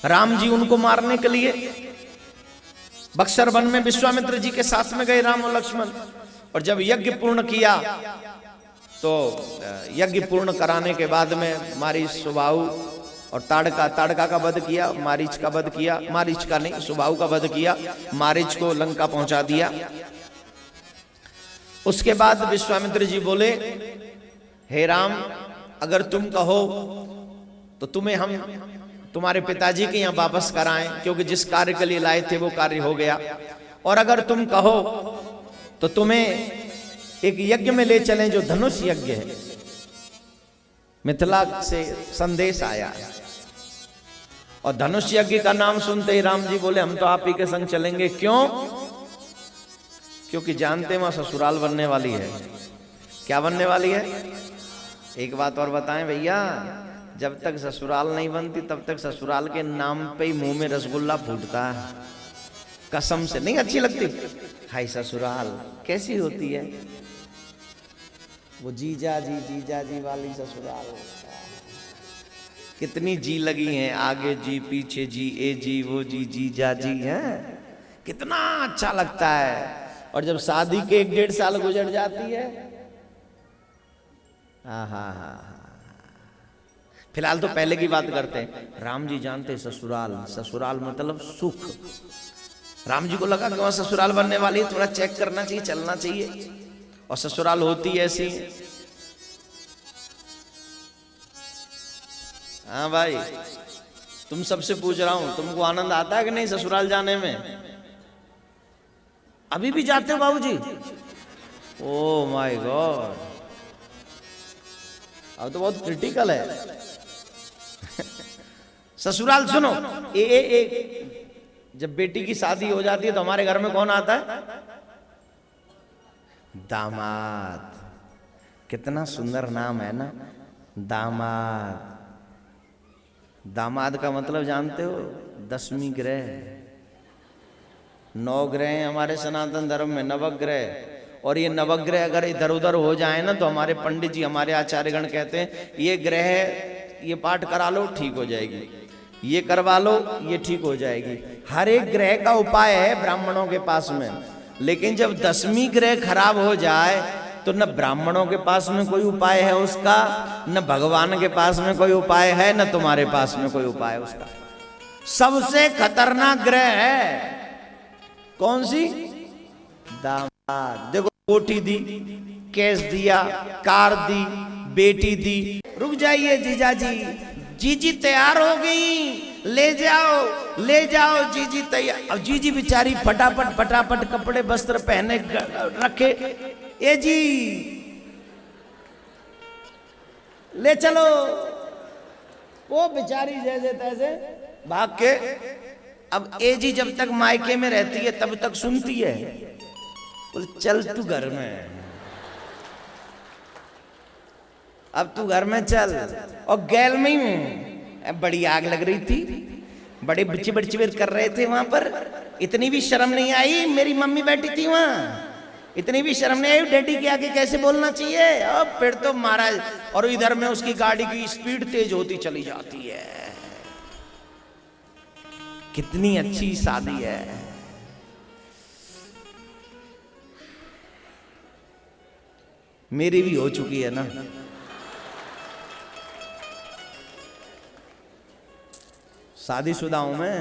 राम जी उनको मारने के लिए बक्सर वन में विश्वामित्र जी के साथ में गए, राम और लक्ष्मण। और जब यज्ञ पूर्ण किया तो यज्ञ पूर्ण कराने के बाद में मारीच, सुबाहु और ताड़का का वध किया, मारीच का वध किया, मारीच का नहीं सुबाहु का वध किया, मारीच को लंका पहुंचा दिया। उसके बाद विश्वामित्र जी बोले, हे राम, अगर तुम कहो तो तुम्हें हम तुम्हारे पिताजी के यहाँ वापस कराएं, क्योंकि जिस कार्य के लिए लाए थे वो कार्य हो गया। और अगर तुम कहो तो तुम्हें एक यज्ञ में ले चलें जो धनुष यज्ञ है। मिथिला से संदेश आया और धनुष यज्ञ का नाम सुनते ही राम जी बोले, हम तो आप ही के संग चलेंगे। क्यों? क्योंकि जानते हैं वहां ससुराल बनने वाली है। क्या बनने वाली है? एक बात और बताएं भैया, जब तक ससुराल नहीं बनती तब तक ससुराल के नाम पे ही मुंह में रसगुल्ला फूटता है। कसम से नहीं अच्छी लगती। हाय ससुराल कैसी होती है वो जीजा जी वाली ससुराल। कितनी जी लगी हैं, आगे जी पीछे जी, ए जी वो जी, जीजा जी हैं, कितना अच्छा लगता है। और जब शादी के 1-1.5 साल गुजर जाती है, हा। फिलहाल तो पहले की बात करते हैं। राम जी जानते ससुराल मतलब सुख। राम जी को लगा कि वहां ससुराल बनने वाली है, थोड़ा चेक करना चाहिए, चलना चाहिए। और ससुराल होती ऐसी। हाँ भाई, तुम सबसे पूछ रहा हूं, तुमको आनंद आता है कि नहीं ससुराल जाने में? अभी भी जाते हो बाबूजी? ओह माय गॉड, अब तो बहुत क्रिटिकल है। ससुराल सुनो, जब बेटी की शादी हो जाती है तो हमारे घर में कौन आता है? दामाद। कितना सुंदर नाम है ना, दामाद। दामाद का मतलब जानते हो? 10वीं ग्रह। 9 ग्रह हैं हमारे सनातन धर्म में, नवग्रह। और ये नवग्रह अगर इधर उधर हो जाए ना तो हमारे पंडित जी, हमारे आचार्यगण कहते हैं ये ग्रह, ये पाठ करा लो ठीक हो जाएगी, ये करवा लो ये ठीक हो जाएगी। हर एक ग्रह का उपाय है ब्राह्मणों के पास में। लेकिन जब 10वीं ग्रह खराब हो जाए तो न ब्राह्मणों के पास में कोई उपाय है उसका, न भगवान के पास में कोई उपाय है, न तुम्हारे पास में कोई उपाय है उसका। सबसे खतरनाक ग्रह है कौन सी? दामाद। देखो, कोठी दी, केस दिया, कार दी, बेटी दी। रुक जाइए जीजा जी, जीजी तैयार हो गई, ले जाओ जीजी तैयार। अब जीजी बेचारी फटाफट कपड़े वस्त्र पहने रखे, ए जी ले चलो। वो बेचारी जैसे तैसे भाग के, अब ए जी जब तक मायके में रहती है तब तक सुनती है, बोले चल तू घर में, अब तू घर में चल। और गैल में बड़ी आग लग रही थी, बड़े बिचबिर कर रहे थे वहां पर। इतनी भी शर्म नहीं आई, मेरी मम्मी बैठी थी वहां, इतनी भी शर्म नहीं आई डैडी के आगे कैसे बोलना चाहिए। अब फिर तो महाराज, और इधर में उसकी गाड़ी की स्पीड तेज होती चली जाती है। कितनी अच्छी शादी है। मेरी भी हो चुकी है ना। शादीशुदा हूं मैं,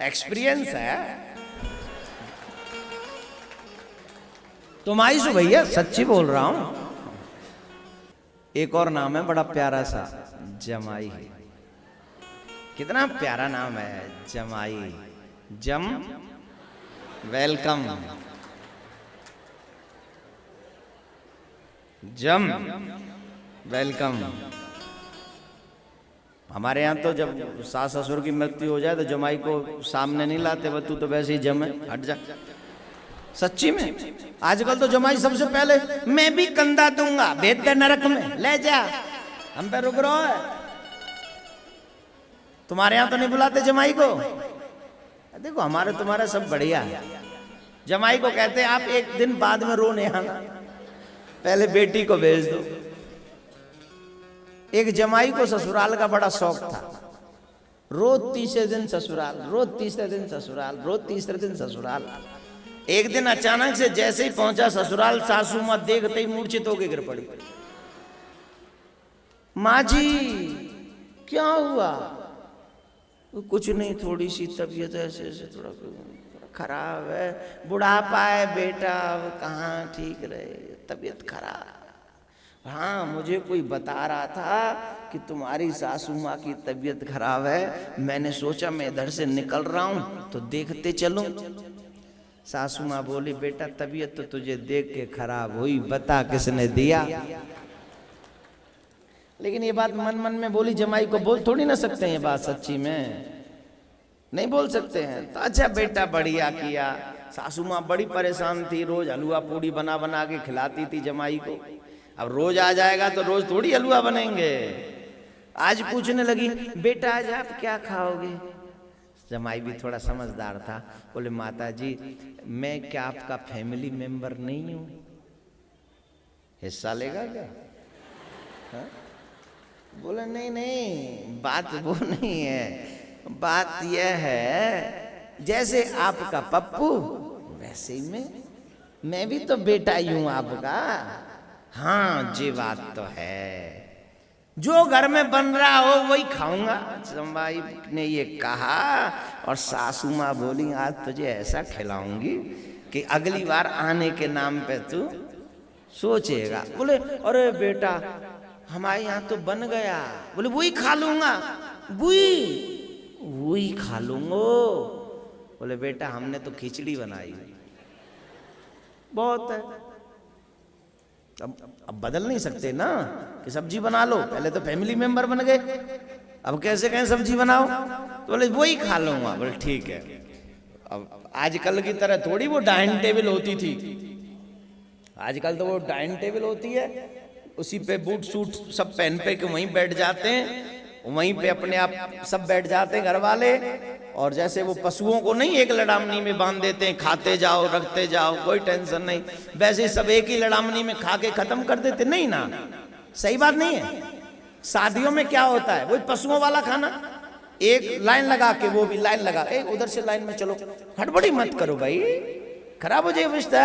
एक्सपीरियंस है। तुम आई सो भैया, सच्ची बोल रहा हूं। एक और नाम है बड़ा प्यारा सा, जमाई। कितना प्यारा नाम है जमाई। जम वेलकम, जम वेलकम। हमारे यहाँ तो जब सास ससुर की मृत्यु हो जाए तो जमाई को सामने नहीं लाते, वो तू तो वैसे ही जम है, हट जा। सच्ची में आजकल तो जमाई सबसे पहले, मैं भी कंधा दूंगा, भेज दे नरक में, ले जा, हम पे रुक रहा है। तुम्हारे यहाँ तो नहीं बुलाते जमाई को? देखो हमारे तुम्हारा सब बढ़िया है। जमाई को कहते हैं आप एक दिन बाद में रोने आना, पहले बेटी को भेज दो। एक जमाई को ससुराल का बड़ा शौक था, रोज तीसरे दिन ससुराल, रोज तीसरे दिन ससुराल, रोज तीसरे दिन ससुराल। एक दिन अचानक से जैसे ही पहुंचा ससुराल, सासू माँ देखते ही मूर्छित होकर गिर पड़ी। माँ जी क्या हुआ? कुछ नहीं, थोड़ी सी तबीयत ऐसे ऐसे थोड़ा खराब है, बुढ़ापा है बेटा, अब कहाँ ठीक रहे, तबीयत खराब। हाँ मुझे कोई बता रहा था कि तुम्हारी सासू माँ की तबीयत खराब है, मैंने सोचा मैं इधर से निकल रहा हूँ तो देखते चलूं। सासू माँ बोली बेटा तबीयत तो तुझे देख के खराब हुई, बता किसने दिया? लेकिन ये बात मन मन में बोली, जमाई को बोल थोड़ी ना सकते हैं ये बात, सच्ची में नहीं बोल सकते हैं। तो अच्छा बेटा बढ़िया किया। सासू माँ बड़ी परेशान थी, रोज हलवा पूड़ी बना बना के खिलाती थी जमाई को। अब रोज आ जाएगा तो रोज थोड़ी हलवा बनेंगे। आज पूछने लगी बेटा आज आप क्या खाओगे? जमाई भी थोड़ा समझदार था, बोले माता जी मैं क्या आपका फैमिली मेंबर नहीं हूं, हिस्सा लेगा क्या? हा? बोले नहीं नहीं बात वो नहीं है, बात यह है जैसे आपका पप्पू वैसे ही मैं भी तो बेटा ही हूं आपका। हाँ जी बात तो है, जो घर में बन रहा हो वही खाऊंगा। जमाई ने ये कहा और सासू माँ बोली आज तुझे ऐसा खिलाऊंगी कि अगली बार आने के नाम पे तू सोचेगा। बोले अरे बेटा हमारे यहाँ तो बन गया। बोले वही खा लूंगा, वही खा लूंगो। बोले बेटा हमने तो खिचड़ी बनाई, बहुत है। अब बदल नहीं सकते ना कि सब्जी बना लो, पहले तो फैमिली मेंबर बन गए, अब कैसे कहें सब्जी बनाओ? तो बोले वही खा लूंगा। बोले ठीक है। अब आजकल की तरह थोड़ी वो डाइनिंग टेबल होती थी, आजकल तो वो डाइनिंग टेबल होती है, उसी पे बूट सूट सब पहन पे के वहीं बैठ जाते हैं, वहीं पे अपने आप सब बैठ जाते हैं घर वाले। और जैसे वो पशुओं को नहीं एक लड़ामनी में बांध देते हैं, खाते जाओ रखते जाओ कोई टेंशन नहीं, वैसे सब एक ही लड़ामनी में खा के खत्म कर देते। नहीं ना, सही बात नहीं है। शादियों में क्या होता है, वही पशुओं वाला खाना, एक लाइन लगा के, वो भी लाइन लगा, उधर से लाइन में चलो, हड़बड़ी मत करो भाई, खराब हो जाए रिश्ता,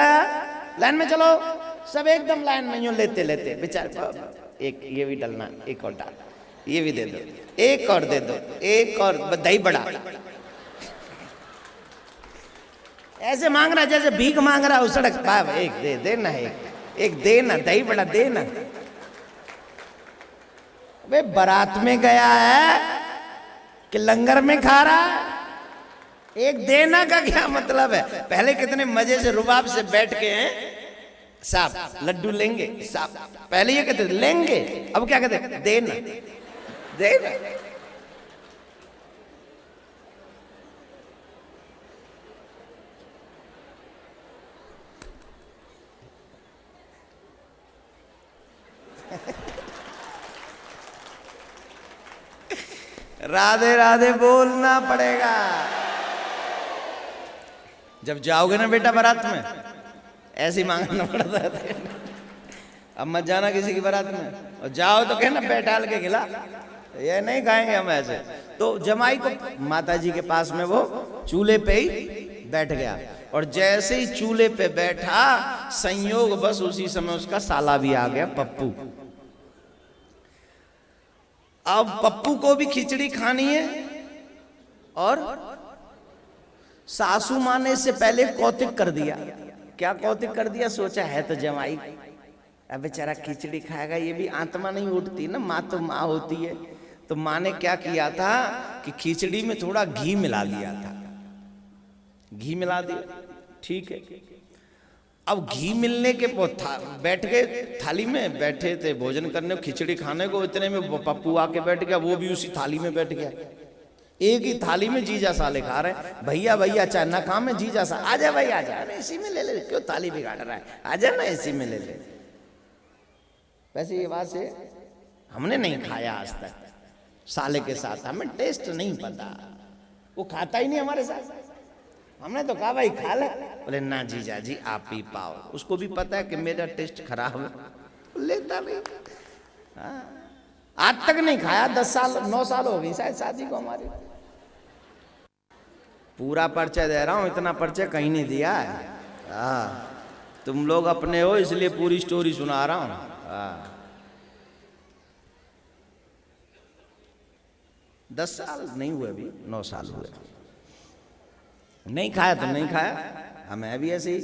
लाइन में चलो, सब एकदम लाइन में यूं लेते लेते बेचारे, एक ये भी डालना, एक और डाल, ये भी दे दो, एक और दे दो, एक और दही बड़ा, ऐसे मांग रहा जैसे भीख मांग रहा सड़क पर, एक दे देना, एक दे ना, दही बड़ा दे ना। वे बारात में गया है कि लंगर में खा रहा है? एक देना का क्या मतलब है? पहले कितने मजे से रुबाब से बैठ के हैं, साहब लड्डू लेंगे, साहब पहले ये कहते लेंगे, अब क्या कहते देना, देना। राधे राधे बोलना पड़ेगा। जब जाओगे ना बेटा बारात में, ऐसे ही मांगना पड़ता है। अब मत जाना किसी की बारात में, और जाओ तो कहना बैठाल के खिला, ये नहीं खाएंगे हम ऐसे। तो जमाई को माता जी के पास में वो चूल्हे पे ही बैठ गया, और जैसे ही चूल्हे पे बैठा, संयोग बस उसी समय उसका साला भी आ गया, पप्पू। अब पप्पू को भी खिचड़ी खानी है, और सासू माँ ने इससे पहले कौतिक कर दिया। क्या कौतिक कर दिया? सोचा है तो जमाई, अब बेचारा खिचड़ी खाएगा, ये भी आत्मा नहीं उठती ना, माँ तो माँ होती है। तो माँ ने क्या किया था कि खिचड़ी में थोड़ा घी मिला दिया था, घी मिला दिया, ठीक है। अब घी मिलने के बैठ गए, थाली में बैठे थे भोजन करने, खिचड़ी खाने को, इतने में पप्पू आके बैठ गया, वो भी उसी थाली में बैठ गया। एक ही थाली में जीजा साले खा रहे, भैया भैया चाहे ना खा में जीजा सा, आजा भाई आजा, अरे इसी में ले ले, क्यों थाली बिगाड़ रहा है, आजा ना इसी में ले ले। वैसे ये बात से हमने नहीं खाया आज तक साले के साथ, हमें टेस्ट नहीं पता, वो खाता ही नहीं हमारे साथ। हमने तो कहा भाई खा ले, बोले ना जीजा जी आप ही पाओ। उसको भी पता है कि मेरा टेस्ट खराब है, लेता नहीं। आज तक नहीं खाया, 10 साल 9 साल हो गई शायद शादी को हमारे, पूरा परिचय दे रहा हूं, इतना परिचय कहीं नहीं दिया है। हाँ, तुम लोग अपने हो इसलिए पूरी स्टोरी सुना रहा हूं। हाँ, 10 साल नहीं हुए, अभी 9 साल हुए। नहीं खाया तो नहीं खाया, हमें भी ऐसे ही।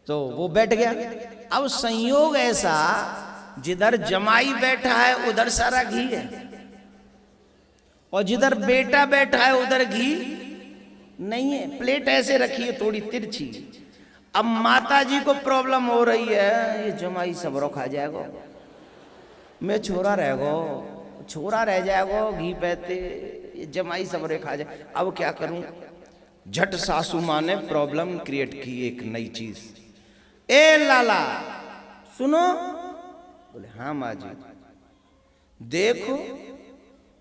तो वो बैठ गया। अब संयोग ऐसा, जिधर जमाई बैठा है उधर सारा घी है, और जिधर बेटा बैठा है उधर घी नहीं है। प्लेट ऐसे रखी है थोड़ी तिरछी। अब माता जी को प्रॉब्लम हो रही है, ये जमाई सबरो खा जाएगा, मैं छोरा रह गो, छोरा रह जाएगो घी पहते, ये जमाई सबरे खा जाए। अब क्या करूं? झट सासू माँ ने प्रॉब्लम क्रिएट की, एक नई चीज। ए लाला सुनो। बोले हाँ माँ जी। देखो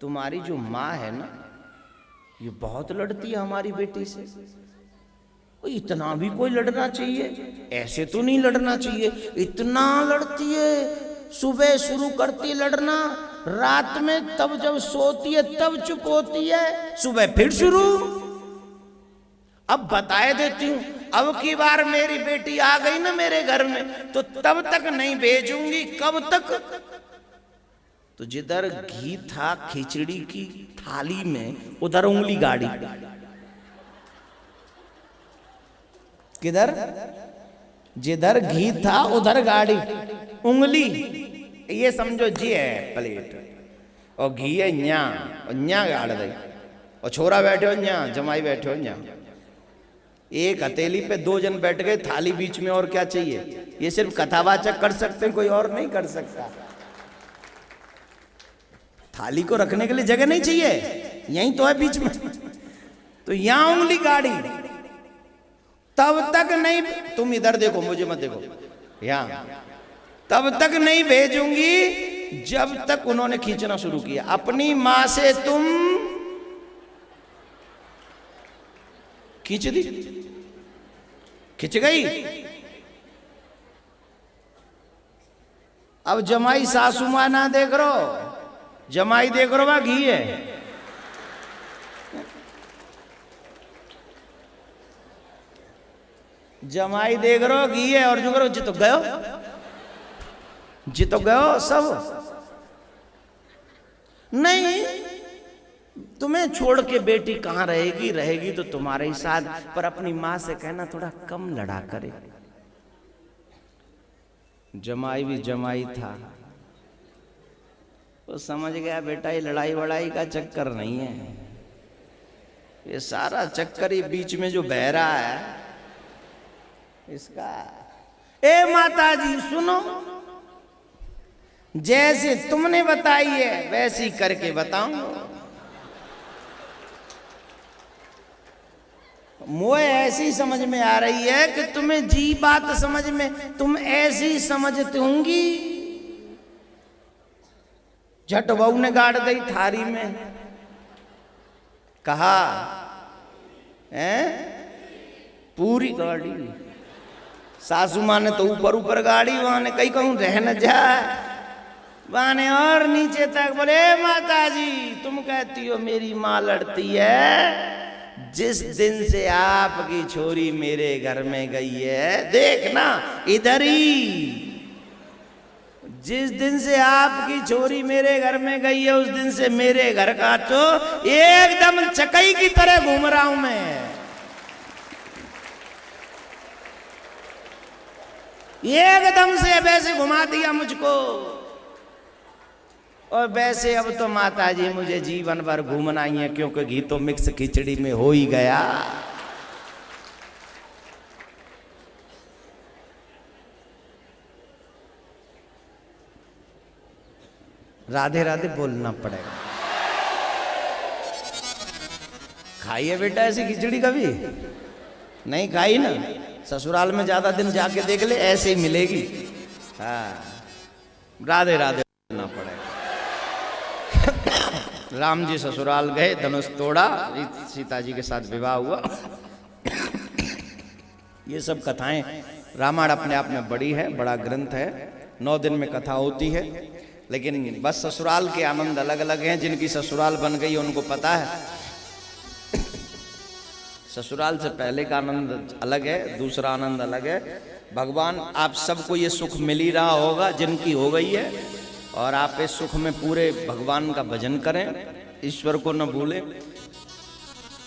तुम्हारी जो माँ है ना, ये बहुत लड़ती है हमारी बेटी से। इतना भी कोई लड़ना चाहिए? ऐसे तो नहीं लड़ना चाहिए, इतना लड़ती है। सुबह शुरू करती लड़ना, रात में तब जब सोती है तब चुप होती है, सुबह फिर शुरू। अब बताए देती हूं, अब की बार मेरी बेटी आ गई ना मेरे घर में तो तब तक नहीं भेजूंगी। कब तक? तो जिधर घी था खिचड़ी की थाली में, उधर उंगली गाड़ी। किधर? जिधर घी था उधर गाड़ी उंगली। ये समझो जी है प्लेट, और घी है न्या, और न्या गाड़ दई, और छोरा बैठे हो न्या, जमाई बैठे हो न्या। एक हथेली पे 2 जन बैठ गए, थाली बीच में, और क्या चाहिए? ये सिर्फ कथावाचक कर सकते हैं, कोई और नहीं कर सकता। थाली को रखने के लिए जगह नहीं चाहिए, यहीं तो है बीच में। तो यहां उंगली गाड़ी, तब तक नहीं। तुम इधर देखो, मुझे मत देखो, यहां तब तक नहीं भेजूंगी जब तक उन्होंने खींचना शुरू किया। अपनी मां से तुम खींच दी, खिंच गई। अब जमाई सासू मां ना देख रो, जमाई देख रो वहां घी है। जमाई देख रो घी है, और जो करो जी तो गयो, जी तो गयो सब। नहीं, तुम्हें छोड़ के बेटी कहां रहेगी? रहेगी तो तुम्हारे ही साथ, पर अपनी मां से कहना थोड़ा कम लड़ा करे। जमाई भी जमाई था, वो समझ गया बेटा ये लड़ाई वड़ाई का चक्कर नहीं है, ये सारा चक्कर ही बीच में जो बह रहा है इसका। ए माता जी सुनो, जैसे तुमने बताई है वैसी करके बताऊं। मुझे ऐसी समझ में आ रही है कि तुम्हें जी बात समझ में, तुम ऐसी समझती होंगी। झट बहू ने गाड़ दी थारी में, कहा हैं पूरी गाड़ी। सासू माँ ने तो ऊपर ऊपर गाड़ी, वहां ने कहीं कहूं रह न जाए, वहां ने और नीचे तक। बोले माता जी तुम कहती हो मेरी माँ लड़ती है, जिस दिन से आपकी छोरी मेरे घर में गई है, देखना इधर ही, जिस दिन से आपकी छोरी मेरे घर में गई है उस दिन से मेरे घर का तो एकदम चकई की तरह घूम रहा हूं मैं। एकदम से वैसे घुमा दिया मुझको, और वैसे अब तो माता जी मुझे जीवन भर घूमना ही है, क्योंकि घी तो मिक्स खिचड़ी में हो ही गया। राधे राधे बोलना पड़ेगा। खाई है बेटा ऐसी खिचड़ी कभी? नहीं खाई ना? ससुराल में ज्यादा दिन जाके देख ले, ऐसे ही मिलेगी। हाँ, राधे राधे बोलना पड़ेगा। राम जी ससुराल गए, धनुष तोड़ा, सीता जी के साथ विवाह हुआ। ये सब कथाएं, रामायण अपने आप में बड़ी है, बड़ा ग्रंथ है, 9 दिन में कथा होती है। लेकिन बस ससुराल के आनंद अलग अलग हैं। जिनकी ससुराल बन गई उनको पता है ससुराल से पहले का आनंद अलग है, दूसरा आनंद अलग है। भगवान आप सबको ये सुख मिल ही रहा होगा जिनकी हो गई है, और आप इस सुख में पूरे भगवान का भजन करें, ईश्वर को न भूलें।